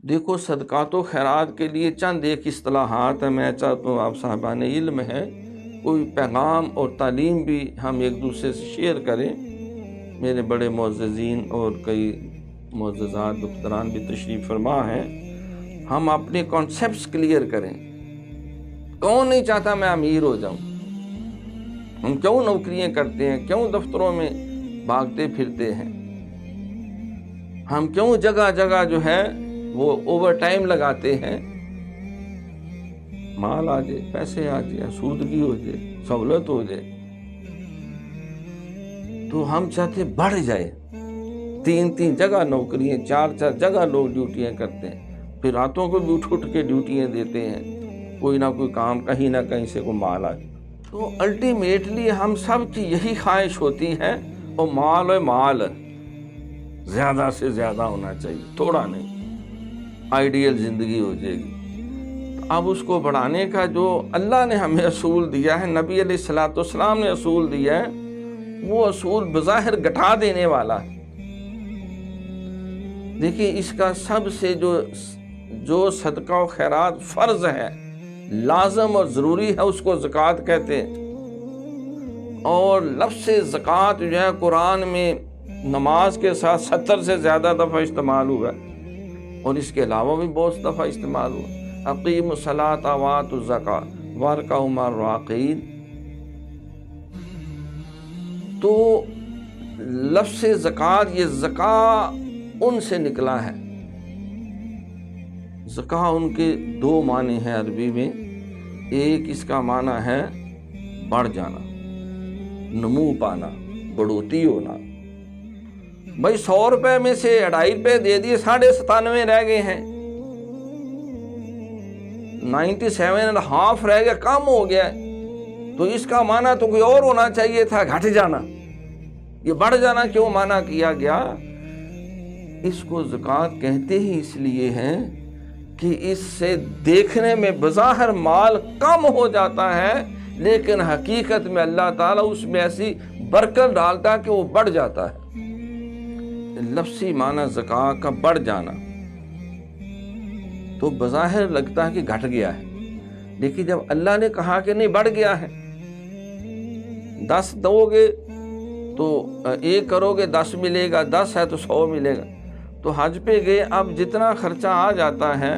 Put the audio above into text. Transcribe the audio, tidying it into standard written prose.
دیکھو، صدقات و خیرات کے لیے چند ایک اصطلاحات ہیں، میں چاہتا ہوں آپ صاحبان علم ہیں کوئی پیغام اور تعلیم بھی ہم ایک دوسرے سے شیئر کریں۔ میرے بڑے معززین اور کئی معززات دختران بھی تشریف فرما ہیں، ہم اپنے کانسیپٹس کلیئر کریں۔ کون نہیں چاہتا میں امیر ہو جاؤں؟ ہم کیوں نوکریاں کرتے ہیں؟ کیوں دفتروں میں بھاگتے پھرتے ہیں؟ ہم کیوں جگہ جگہ جو ہے وہ اوور ٹائم لگاتے ہیں؟ مال آ جائے، پیسے آ جائے، سودگی ہو جائے، سہولت ہو جائے، تو ہم چاہتے بڑھ جائے۔ 3 جگہ نوکریاں، 4 جگہ لوگ ڈیوٹیاں کرتے ہیں، پھر راتوں کو بھی اٹھ کے ڈیوٹیاں دیتے ہیں، کوئی نہ کوئی کام کہیں نہ کہیں سے کوئی مال آ جائے۔ تو الٹیمیٹلی ہم سب کی یہی خواہش ہوتی ہے، اور مال زیادہ سے زیادہ ہونا چاہیے، تھوڑا نہیں، آئیڈیل زندگی ہو جائے گی۔ تو اب اس کو بڑھانے کا جو اللہ نے ہمیں اصول دیا ہے، نبی علیہ السلام نے اصول دیا ہے، وہ اصول بظاہر گھٹا دینے والا ہے۔ دیکھیں، اس کا سب سے جو صدقہ و خیرات فرض ہے، لازم اور ضروری ہے، اس کو زکوٰۃ کہتے ہیں۔ اور لفظ زکوٰۃ جو ہے قرآن میں نماز کے ساتھ 70 سے زیادہ دفعہ استعمال ہوا ہے، اور اس کے علاوہ بھی بہت دفعہ استعمال ہوا۔ اقیموا الصلاۃ وآتوا الزکاۃ وارکعوا مع الراکعین۔ تو لفظ زکوٰۃ، یہ زکاة ان سے نکلا ہے۔ زکاة ان کے 2 معنی ہیں عربی میں۔ ایک اس کا معنی ہے بڑھ جانا، نمو پانا، بڑھوتی ہونا۔ بھائی 100 روپے میں سے 2.5 روپے دے دیے، 97.5 رہ گئے ہیں، 97.5 رہ گیا، کم ہو گیا۔ تو اس کا معنی تو کوئی اور ہونا چاہیے تھا، گھٹ جانا۔ یہ بڑھ جانا کیوں معنی کیا گیا؟ اس کو زکوٰۃ کہتے ہی اس لیے ہیں کہ اس سے دیکھنے میں بظاہر مال کم ہو جاتا ہے، لیکن حقیقت میں اللہ تعالیٰ اس میں ایسی برکت ڈالتا ہے کہ وہ بڑھ جاتا ہے۔ لفظی معنی زکوٰۃ کا بڑھ جانا تو بظاہر لگتا ہے کہ گھٹ گیا ہے، لیکن جب اللہ نے کہا کہ نہیں، بڑھ گیا ہے، 10 دو گے تو 1 کرو گے 10 ملے گا، 10 ہے تو 100 ملے گا۔ تو حج پہ گئے، اب جتنا خرچہ آ جاتا ہے